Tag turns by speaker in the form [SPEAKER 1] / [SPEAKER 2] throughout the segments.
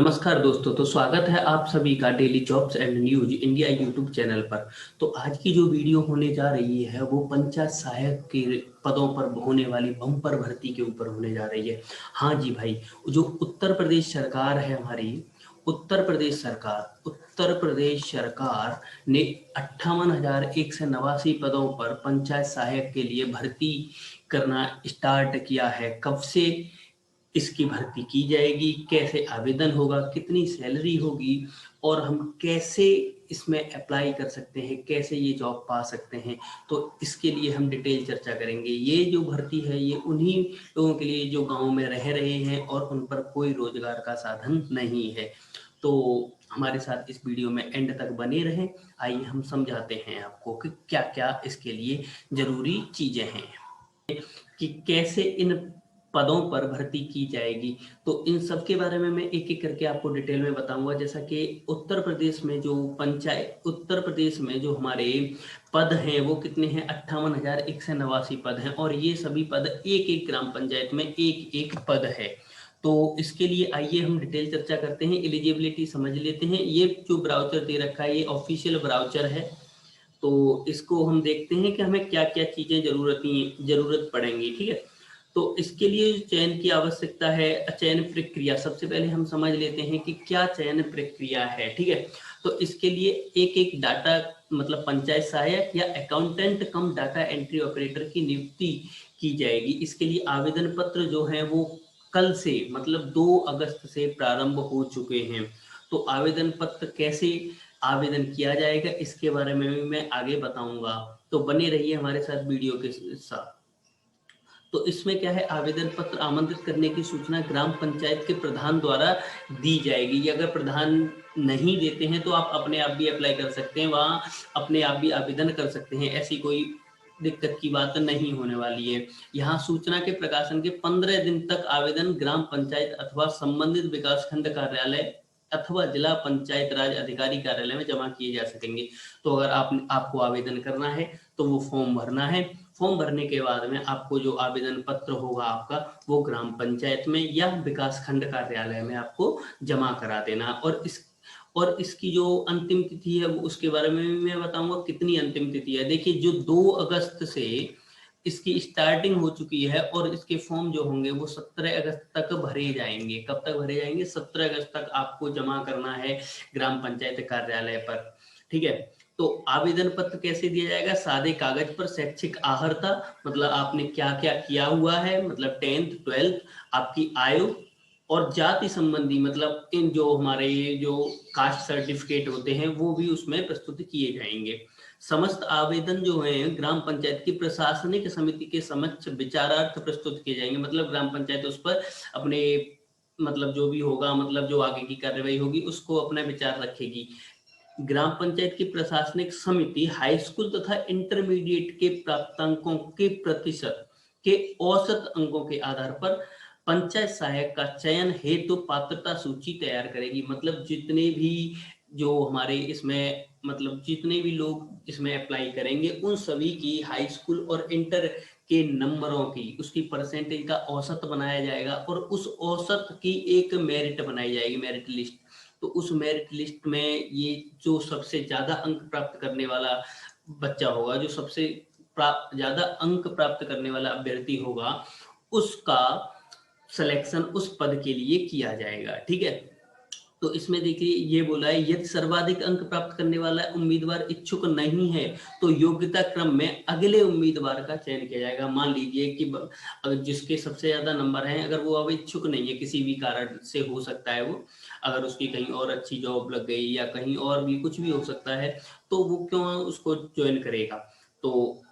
[SPEAKER 1] नमस्कार दोस्तों। तो स्वागत है आप सभी का daily jobs and news India YouTube channel पर। तो आज की जो वीडियो होने जा रही है वो पंचायत सहायक के पदों पर होने वाली बम्पर भर्ती के ऊपर होने जा रही है। हाँ जी भाई, जो उत्तर प्रदेश सरकार है हमारी, उत्तर प्रदेश सरकार ने 58,189 पदों पर पंचायत सहायक के लिए भर्ती करना स्टार्ट किया है। कब से इसकी भर्ती की जाएगी, कैसे आवेदन होगा, कितनी सैलरी होगी और हम कैसे इसमें अप्लाई कर सकते हैं, कैसे ये जॉब पा सकते हैं, तो इसके लिए हम डिटेल चर्चा करेंगे। ये जो भर्ती है ये उन्हीं लोगों के लिए जो गांव में रह रहे हैं और उन पर कोई रोजगार का साधन नहीं है। तो हमारे साथ इस वीडियो में एंड तक बने रहें। आइए हम समझाते हैं आपको कि क्या क्या इसके लिए जरूरी चीजें हैं कि कैसे इन पदों पर भर्ती की जाएगी। तो इन सब के बारे में मैं एक एक करके आपको डिटेल में बताऊंगा। जैसा कि उत्तर प्रदेश में जो हमारे पद हैं वो कितने हैं, 58,189 पद हैं और ये सभी पद एक एक ग्राम पंचायत में एक एक पद है। तो इसके लिए आइए हम डिटेल चर्चा करते हैं, एलिजिबिलिटी समझ लेते हैं। ये जो ब्राउचर दे रखा है ये ऑफिशियल ब्राउचर है। तो इसको हम देखते हैं कि हमें क्या क्या चीजें जरूरत पड़ेंगी। ठीक है, तो इसके लिए चयन की आवश्यकता है। चयन प्रक्रिया सबसे पहले हम समझ लेते हैं कि क्या चयन प्रक्रिया है। ठीक है, तो इसके लिए एक एक डाटा मतलब पंचायत सहायक या अकाउंटेंट कम डाटा एंट्री ऑपरेटर की नियुक्ति की जाएगी। इसके लिए आवेदन पत्र जो है वो कल से मतलब 2 अगस्त से प्रारंभ हो चुके हैं। तो आवेदन पत्र कैसे आवेदन किया जाएगा इसके बारे में भी मैं आगे बताऊंगा। तो बने रहिए हमारे साथ वीडियो के साथ। तो इसमें क्या है, आवेदन पत्र आमंत्रित करने की सूचना ग्राम पंचायत के प्रधान द्वारा दी जाएगी। अगर प्रधान नहीं देते हैं तो आप अपने आप भी अप्लाई कर सकते हैं, वहाँ अपने आप भी आवेदन कर सकते हैं, ऐसी कोई दिक्कत की बात नहीं होने वाली है। यहाँ सूचना के प्रकाशन के 15 दिन तक आवेदन ग्राम पंचायत अथवा संबंधित विकासखंड कार्यालय अथवा जिला पंचायत राज अधिकारी कार्यालय में जमा किए जा सकेंगे। तो अगर आपको आवेदन करना है तो वो फॉर्म भरना है। फॉर्म भरने के बाद में आपको जो आवेदन पत्र होगा आपका वो ग्राम पंचायत में या विकास खंड कार्यालय में आपको जमा करा देना। और इसकी जो अंतिम तिथि है वो उसके बारे में भी मैं बताऊंगा कितनी अंतिम तिथि है। देखिए, जो 2 अगस्त से इसकी स्टार्टिंग हो चुकी है और इसके फॉर्म जो होंगे वो 17 अगस्त तक भरे जाएंगे। कब तक भरे जाएंगे, 17 अगस्त तक आपको जमा करना है ग्राम पंचायत कार्यालय पर। ठीक है, तो आवेदन पत्र कैसे दिया जाएगा, सादे कागज पर शैक्षिक अर्हता मतलब आपने क्या क्या किया हुआ है, मतलब 10th 12th, आपकी आयु और जाति संबंधी मतलब इन जो हमारे जो कास्ट सर्टिफिकेट होते हैं वो भी उसमें प्रस्तुत किए जाएंगे। समस्त आवेदन जो है ग्राम पंचायत की प्रशासनिक समिति के समक्ष विचारार्थ प्रस्तुत किए जाएंगे। मतलब ग्राम पंचायत उस पर अपने मतलब जो भी होगा मतलब जो आगे की कार्रवाई होगी उसको अपना विचार रखेगी। ग्राम पंचायत की प्रशासनिक समिति हाई स्कूल तथा इंटरमीडिएट के प्राप्तांकों के प्रतिशत के औसत अंकों के आधार पर पंचायत सहायक का चयन हेतु पात्रता सूची तैयार करेगी। मतलब जितने भी जो हमारे इसमें मतलब जितने भी लोग इसमें अप्लाई करेंगे उन सभी की हाई स्कूल और इंटर के नंबरों की उसकी परसेंटेज का औसत बनाया जाएगा और उस औसत की एक मेरिट बनाई जाएगी, मेरिट लिस्ट। तो उस मेरिट लिस्ट में ये जो सबसे ज्यादा अंक प्राप्त करने वाला बच्चा होगा, जो सबसे ज्यादा अंक प्राप्त करने वाला अभ्यर्थी होगा, उसका सिलेक्शन उस पद के लिए किया जाएगा। ठीक है, तो इसमें देखिए ये बोला है, यदि सर्वाधिक अंक प्राप्त करने वाला उम्मीदवार इच्छुक नहीं है तो योग्यता क्रम में अगले उम्मीदवार का चयन किया जाएगा। मान लीजिए कि अगर जिसके सबसे ज्यादा नंबर हैं अगर वो अब इच्छुक नहीं है, किसी भी कारण से हो सकता है वो, अगर उसकी कहीं और अच्छी जॉब लग गई या कहीं और भी कुछ भी हो सकता है, तो वो क्यों उसको ज्वाइन करेगा। तो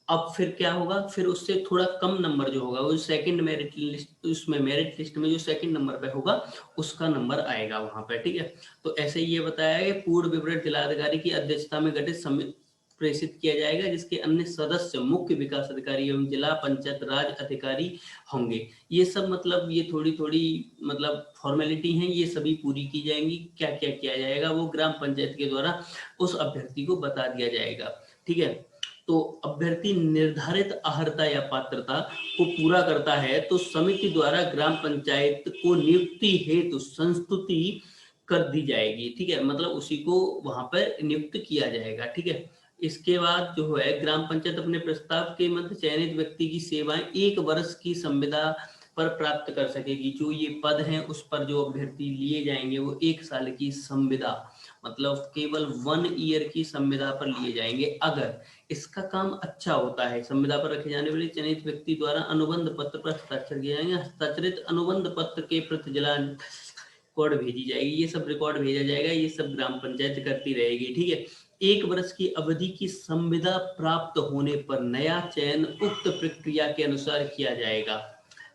[SPEAKER 1] अब फिर क्या होगा, फिर उससे थोड़ा कम नंबर जो होगा वो सेकंड मेरिट लिस्ट, उसमें मेरिट लिस्ट में जो सेकंड नंबर पे होगा उसका नंबर आएगा वहां पे। ठीक है, तो ऐसे ही ये बताया है कि पूर्ण विवरण जिलाधिकारी की अध्यक्षता में गठित समिति प्रेषित किया जाएगा जिसके अन्य सदस्य मुख्य विकास अधिकारी एवं जिला पंचायत राज अधिकारी होंगे। ये सब मतलब ये थोड़ी थोड़ी मतलब फॉर्मेलिटी हैं, ये सभी पूरी की जाएंगी। क्या क्या किया जाएगा वो ग्राम पंचायत के द्वारा उस अभ्यर्थी को बता दिया जाएगा। ठीक है, तो अभ्यर्थी निर्धारित अर्हता या पात्रता को पूरा करता है तो समिति द्वारा ग्राम पंचायत को नियुक्ति हेतु संस्तुति कर दी जाएगी। ठीक है, मतलब उसी को वहां पर नियुक्त किया जाएगा। ठीक है, इसके बाद जो है ग्राम पंचायत अपने प्रस्ताव के मध्य चयनित व्यक्ति की सेवाएं 1 वर्ष की संविदा पर प्राप्त कर सकेगी। जो ये पद हैं उस पर जो अभ्यर्थी लिए जाएंगे वो 1 साल की संविदा, मतलब केवल 1 ईयर की संविदा पर लिए जाएंगे। अगर इसका काम अच्छा होता है, संविदा पर रखे जाने वाले चयनित व्यक्ति द्वारा अनुबंध पत्र पर हस्ताक्षर किए जाएंगे। हस्ताक्षरित अनुबंध पत्र के प्रति जिला रिकॉर्ड भेजी जाएगी। ये सब रिकॉर्ड भेजा जाएगा, ये सब ग्राम पंचायत करती रहेगी। ठीक है, 1 वर्ष की अवधि की संविदा प्राप्त होने पर नया चयन उक्त प्रक्रिया के अनुसार किया जाएगा।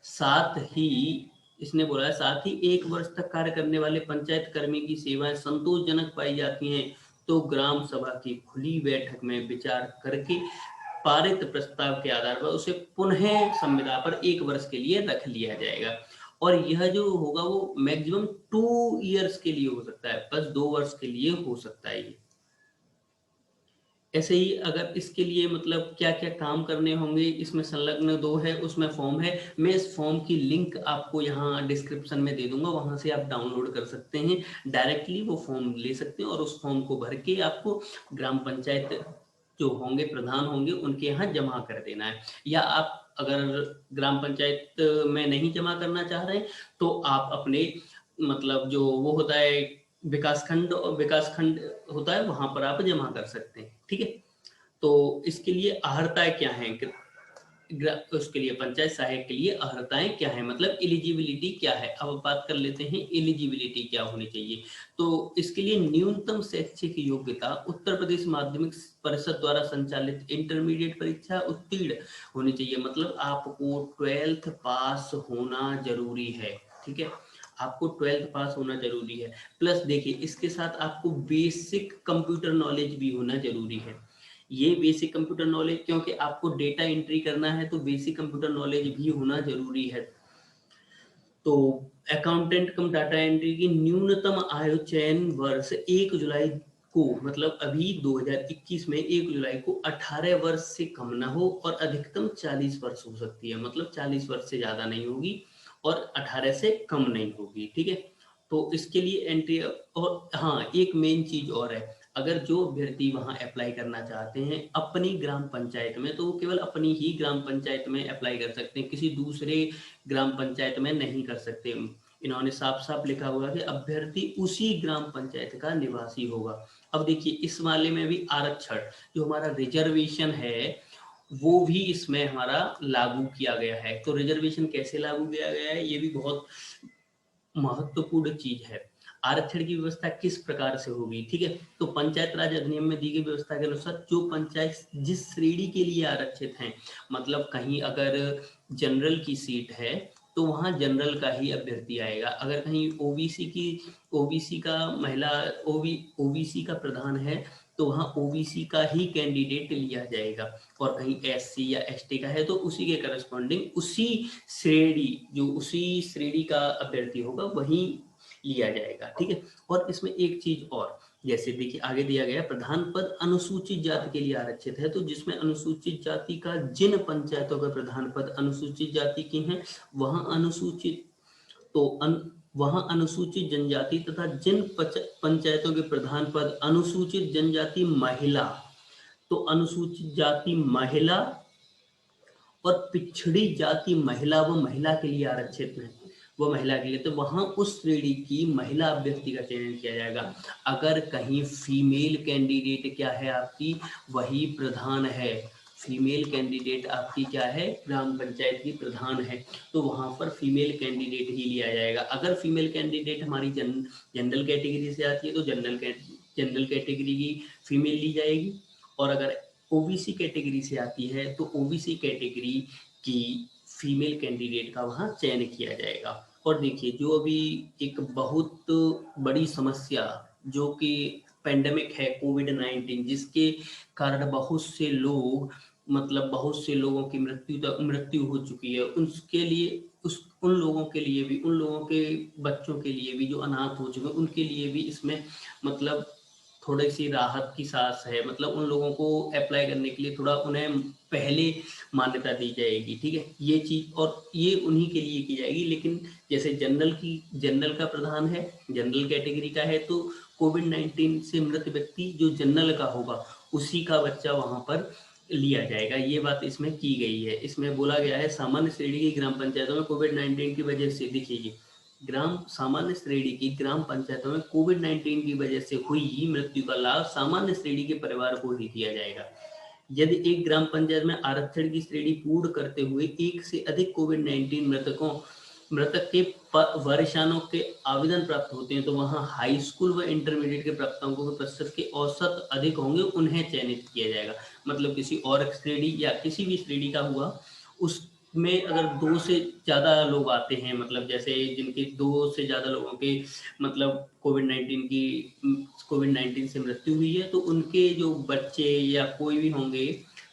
[SPEAKER 1] साथ ही इसने बोला है, साथ ही 1 वर्ष तक कार्य करने वाले पंचायत कर्मी की सेवाएं संतोषजनक पाई जाती हैं तो ग्राम सभा की खुली बैठक में विचार करके पारित प्रस्ताव के आधार पर उसे पुनः संविदा पर 1 वर्ष के लिए रख लिया जाएगा। और यह जो होगा वो मैक्सिमम 2 ईयर्स के लिए हो सकता है, बस 2 वर्ष के लिए हो सकता है ये। ऐसे ही अगर इसके लिए मतलब क्या क्या काम करने होंगे, इसमें संलग्न 2 है, उसमें फॉर्म है। मैं इस फॉर्म की लिंक आपको यहाँ डिस्क्रिप्शन में दे दूंगा, वहां से आप डाउनलोड कर सकते हैं, डायरेक्टली वो फॉर्म ले सकते हैं और उस फॉर्म को भर के आपको ग्राम पंचायत जो होंगे, प्रधान होंगे, उनके यहाँ जमा कर देना है। या आप अगर ग्राम पंचायत में नहीं जमा करना चाह रहे हैं तो आप अपने मतलब जो वो होता है विकास खंड होता है, वहां पर आप जमा कर सकते हैं। ठीक है, तो इसके लिए अर्हताएं क्या हैं, उसके लिए पंचायत सहायक के लिए अर्हताएं क्या है, मतलब एलिजिबिलिटी क्या है। अब बात कर लेते हैं एलिजिबिलिटी क्या होनी चाहिए। तो इसके लिए न्यूनतम शैक्षिक योग्यता उत्तर प्रदेश माध्यमिक परिषद द्वारा संचालित इंटरमीडिएट परीक्षा उत्तीर्ण होनी चाहिए, मतलब आपको 12th पास होना जरूरी है। ठीक है, आपको 12th पास होना जरूरी है। प्लस देखिए इसके साथ आपको बेसिक कंप्यूटर नॉलेज भी होना जरूरी है। ये बेसिक कंप्यूटर नॉलेज, क्योंकि आपको डेटा एंट्री करना है तो बेसिक कंप्यूटर नॉलेज भी होना जरूरी है। तो अकाउंटेंट कम डाटा एंट्री की न्यूनतम आयु चयन वर्ष 1 जुलाई को, मतलब अभी 2021 में 1 जुलाई को 18 वर्ष से कम ना हो और अधिकतम 40 वर्ष हो सकती है, मतलब 40 वर्ष से ज्यादा नहीं होगी और 18 से कम नहीं होगी। ठीक है, तो इसके लिए एंट्री। और हाँ, एक मेन चीज और है, अगर जो अभ्यर्थी वहां अप्लाई करना चाहते हैं अपनी ग्राम पंचायत में, तो वो केवल अपनी ही ग्राम पंचायत में अप्लाई कर सकते हैं, किसी दूसरे ग्राम पंचायत में नहीं कर सकते। इन्होंने साफ साफ लिखा हुआ कि अभ्यर्थी उसी ग्राम पंचायत का निवासी होगा। अब देखिए इस मामले में भी आरक्षण जो हमारा रिजर्वेशन है वो भी इसमें हमारा लागू किया गया है। तो रिजर्वेशन कैसे लागू किया गया है ये भी बहुत महत्वपूर्ण चीज है। आरक्षण की व्यवस्था किस प्रकार से होगी, ठीक है, तो पंचायत राज अधिनियम में दी गई व्यवस्था के अनुसार जो पंचायत जिस श्रेणी के लिए आरक्षित हैं, मतलब कहीं अगर जनरल की सीट है तो वहां जनरल का ही अभ्यर्थी आएगा। अगर कहीं ओबीसी का महिला ओबीसी का प्रधान है तो वहां ओबीसी का ही कैंडिडेट लिया जाएगा। और कहीं एससी या एसटी का है तो उसी के करस्पॉन्डिंग उसी श्रेणी का अभ्यर्थी होगा वही लिया जाएगा। ठीक है, और इसमें एक चीज और, जैसे देखिए आगे दिया गया प्रधान पद अनुसूचित जाति के लिए आरक्षित है, तो जिसमें अनुसूचित जाति का जिन पंचायतों का प्रधान पद अनुसूचित जाति के हैं वहां वहां अनुसूचित जनजाति तथा जिन पंचायतों के प्रधान पद अनुसूचित जनजाति महिला, तो अनुसूचित जाति महिला और पिछड़ी जाति महिला व महिला के लिए आरक्षित है, वो महिला के लिए, तो वहां उस श्रेणी की महिला अभ्यर्थी का चयन किया जाएगा। अगर कहीं फीमेल कैंडिडेट क्या है आपकी, वही प्रधान है, फीमेल कैंडिडेट आपकी क्या है, ग्राम पंचायत की प्रधान है, तो वहां पर फीमेल कैंडिडेट ही लिया जाएगा। अगर फीमेल कैंडिडेट हमारी जनरल कैटेगरी से आती है तो जनरल कैटेगरी की फीमेल ली जाएगी, और अगर ओबीसी कैटेगरी से आती है तो ओबीसी कैटेगरी की फीमेल कैंडिडेट का वहां चयन किया जाएगा। और देखिए जो अभी एक बहुत बड़ी समस्या जो कि पेंडेमिक है कोविड-19, जिसके कारण बहुत से लोगों की मृत्यु हो चुकी है, उसके लिए उन लोगों के लिए भी, उन लोगों के बच्चों के लिए भी जो अनाथ हो चुके हैं उनके लिए भी इसमें मतलब थोड़ी सी राहत की सांस है, मतलब उन लोगों को अप्लाई करने के लिए थोड़ा उन्हें पहले मान्यता दी जाएगी, ठीक है, ये चीज़, और ये उन्हीं के लिए की जाएगी। लेकिन जैसे जनरल का प्रधान है, जनरल कैटेगरी का है, तो कोविड-19 से मृत व्यक्ति जो जनरल का होगा उसी का बच्चा वहाँ पर लिया जाएगा, ये बात इसमें की गई है। इसमें बोला गया है सामान्य श्रेणी की ग्राम पंचायतों में कोविड-19 की वजह से, देखिए सामान्य श्रेणी की ग्राम पंचायतों में कोविड-19 की वजह से हुई मृत्यु का लाभ सामान्य श्रेणी के परिवार को ही दिया जाएगा। यदि एक ग्राम पंचायत में आरक्षण की श्रेणी पूर्ण करते हुए एक से अधिक कोविड-19 मृतक के वर्षाणु के आवेदन प्राप्त होते हैं, तो वहां हाई स्कूल व इंटरमीडिएट के प्राप्तांकों के प्रतिशत के औसत अधिक होंगे, उन्हें चयनित किया जाएगा। मतलब किसी और श्रेणी या किसी भी श्रेणी का हुआ, उसमें अगर 2 से ज़्यादा लोग आते हैं, मतलब जैसे जिनके 2 से ज़्यादा लोगों के मतलब कोविड-19 से मृत्यु हुई है, तो उनके जो बच्चे या कोई भी होंगे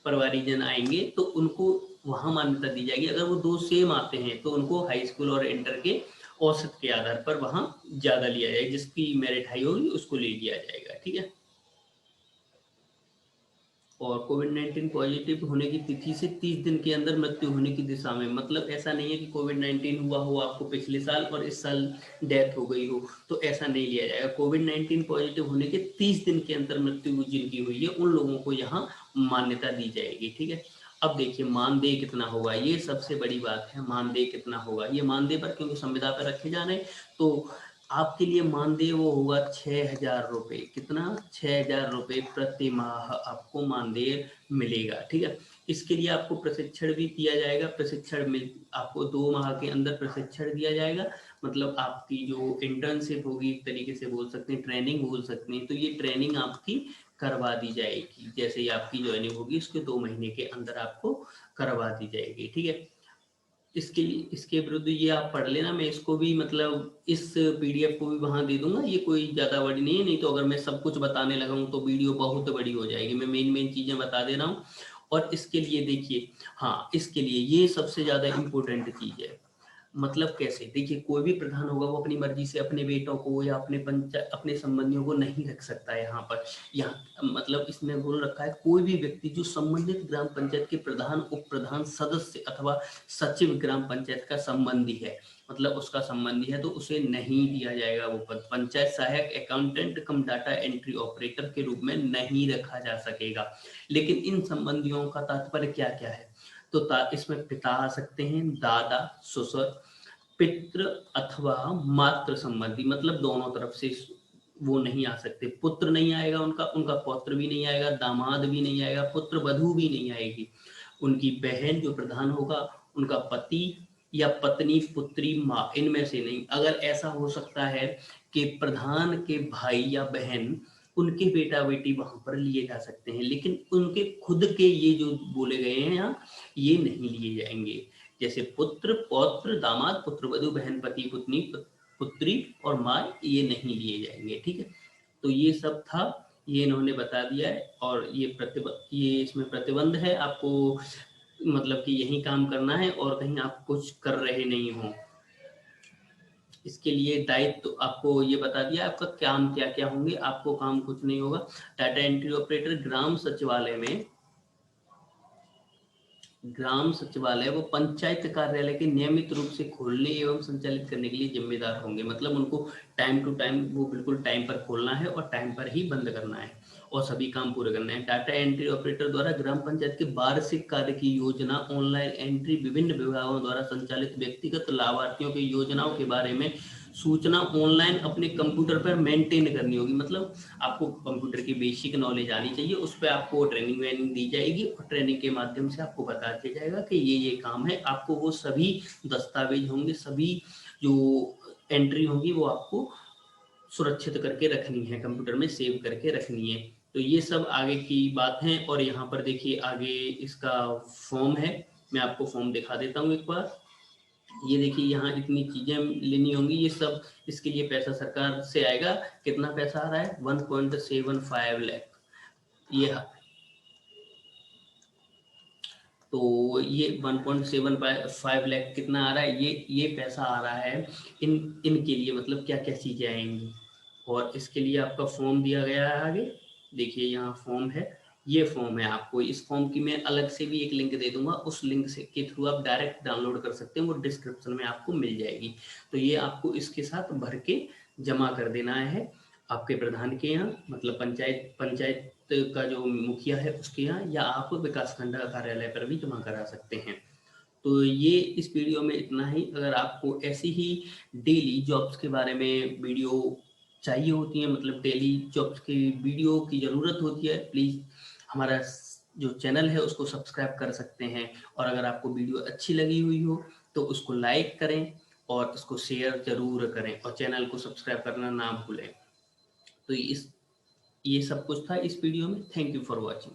[SPEAKER 1] परिवारीजन आएंगे, तो उनको वहाँ मान्यता दी जाएगी। अगर वो 2 सेम आते हैं तो उनको हाई स्कूल और इंटर के औसत के आधार पर वहाँ ज़्यादा लिया जाएगा, जिसकी मेरिट हाई होगी उसको ले लिया जाएगा, ठीक है। और कोविड-19 पॉजिटिव होने की तिथि से 30 दिन के अंदर मृत्यु होने की दिशा में, मतलब ऐसा नहीं है कि कोविड-19 हुआ हो आपको पिछले साल और इस साल डेथ हो गई हो, तो ऐसा नहीं लिया जाएगा। कोविड-19 पॉजिटिव होने के 30 दिन के अंदर मृत्यु जिनकी हुई है उन लोगों को यहाँ मान्यता दी जाएगी, ठीक है। अब देखिए मानदेय कितना होगा, ये सबसे बड़ी बात है, मानदेय कितना होगा। ये मानदेय पर क्योंकि संविदा पर रखे जा रहे हैं, तो आपके लिए मानदेय वो होगा 6,000 रुपये। कितना? 6,000 रुपये प्रति माह आपको मानदेय मिलेगा, ठीक है। इसके लिए आपको प्रशिक्षण भी दिया जाएगा। प्रशिक्षण में आपको 2 माह के अंदर प्रशिक्षण दिया जाएगा, मतलब आपकी जो इंटर्नशिप होगी, एक तरीके से बोल सकते हैं, ट्रेनिंग बोल सकते हैं, तो ये ट्रेनिंग आपकी करवा दी जाएगी। जैसे ही आपकी ज्वाइनिंग होगी उसके 2 महीने के अंदर आपको करवा दी जाएगी, ठीक है। इसके विरुद्ध ये आप पढ़ लेना, मैं इसको भी मतलब इस पीडीएफ को भी वहां दे दूंगा, ये कोई ज्यादा बड़ी नहीं है, नहीं तो अगर मैं सब कुछ बताने लगा हूं तो वीडियो बहुत बड़ी हो जाएगी। मैं मेन चीजें बता दे रहा हूँ। और इसके लिए देखिए, हाँ, इसके लिए ये सबसे ज्यादा इम्पोर्टेंट चीज है। मतलब कैसे? देखिए कोई भी प्रधान होगा वो अपनी मर्जी से अपने बेटों को या अपने संबंधियों को नहीं रख सकता है यहाँ पर। यहाँ मतलब इसमें बोल रखा है कोई भी व्यक्ति जो संबंधित ग्राम पंचायत के प्रधान, उप प्रधान, सदस्य अथवा सचिव ग्राम पंचायत का संबंधी है, मतलब उसका संबंधी है, तो उसे नहीं दिया जाएगा वो पद। पंचायत सहायक, अकाउंटेंट कम डाटा एंट्री ऑपरेटर के रूप में नहीं रखा जा सकेगा। लेकिन इन संबंधियों का तात्पर्य क्या क्या है? तो इसमें पिता आ सकते हैं, दादा, ससुर, पितृ अथवा मातृ संबंधी, मतलब दोनों तरफ से वो नहीं आ सकते। पुत्र नहीं आएगा उनका, उनका पौत्र भी नहीं आएगा, दामाद भी नहीं आएगा, पुत्र वधू भी नहीं आएगी। उनकी बहन जो प्रधान होगा, उनका पति या पत्नी, पुत्री, माँ, इनमें से नहीं। अगर ऐसा हो सकता है कि प्रधान के भाई या बहन, उनके बेटा बेटी वहां पर लिए जा सकते हैं, लेकिन उनके खुद के ये जो बोले गए हैं यहाँ, ये नहीं लिए जाएंगे। जैसे पुत्र, पौत्र, दामाद, पुत्रवधू, बहन, पति, पत्नी, पुत्री और माँ, ये नहीं लिए जाएंगे, ठीक है। तो ये सब था, ये इन्होंने बता दिया है। और ये इसमें प्रतिबंध है आपको, मतलब कि यही काम करना है और कहीं आप कुछ कर रहे नहीं हो। इसके लिए दायित्व तो आपको ये बता दिया, आपका काम क्या क्या होंगे। आपको काम कुछ नहीं होगा। डाटा एंट्री ऑपरेटर ग्राम सचिवालय वो पंचायत कार्यालय के नियमित रूप से खोलने एवं संचालित करने के लिए जिम्मेदार होंगे। मतलब उनको टाइम टू टाइम, वो बिल्कुल टाइम पर खोलना है और टाइम पर ही बंद करना है और सभी काम पूरे करने हैं। डाटा एंट्री ऑपरेटर द्वारा ग्राम पंचायत के वार्षिक कार्य की योजना, ऑनलाइन एंट्री, विभिन्न विभागों द्वारा संचालित व्यक्तिगत लाभार्थियों की योजनाओं के बारे में सूचना ऑनलाइन अपने कंप्यूटर पर मेंटेन करनी होगी। मतलब आपको कंप्यूटर की बेसिक नॉलेज आनी चाहिए, उस पर आपको ट्रेनिंग वेनिंग दी जाएगी और ट्रेनिंग के माध्यम से आपको बता दिया जाएगा कि ये काम है। आपको वो सभी दस्तावेज होंगे, सभी जो एंट्री होंगी वो आपको सुरक्षित करके रखनी है, कंप्यूटर में सेव करके रखनी है। तो ये सब आगे की बात है। और यहाँ पर देखिए आगे इसका फॉर्म है, मैं आपको फॉर्म दिखा देता हूँ एक बार। ये देखिए यहाँ इतनी चीजें लेनी होंगी, ये सब इसके लिए पैसा सरकार से आएगा। कितना पैसा आ रहा है? 1.75 लाख। ये तो ये 1.75 लाख कितना आ रहा है? ये पैसा आ रहा है इनके लिए। मतलब क्या क्या चीजें आएंगी, और इसके लिए आपका फॉर्म दिया गया है आगे, देखिए यहाँ फॉर्म है, ये फॉर्म है। आपको इस फॉर्म की मैं अलग से भी एक लिंक दे दूंगा, उस लिंक से के थ्रू आप डायरेक्ट डाउनलोड कर सकते हैं, वो डिस्क्रिप्शन में आपको मिल जाएगी। तो ये आपको इसके साथ भर के जमा कर देना है आपके प्रधान के यहाँ, मतलब पंचायत का जो मुखिया है उसके यहाँ, या आप विकासखंड कार्यालय पर भी जमा करा सकते हैं। तो ये इस वीडियो में इतना ही। अगर आपको ऐसी ही डेली जॉब्स के बारे में वीडियो चाहिए होती है, मतलब डेली जॉब्स की वीडियो की ज़रूरत होती है, प्लीज़ हमारा जो चैनल है उसको सब्सक्राइब कर सकते हैं। और अगर आपको वीडियो अच्छी लगी हुई हो तो उसको लाइक करें और उसको शेयर ज़रूर करें, और चैनल को सब्सक्राइब करना ना भूलें। तो ये सब कुछ था इस वीडियो में। Thank you for watching.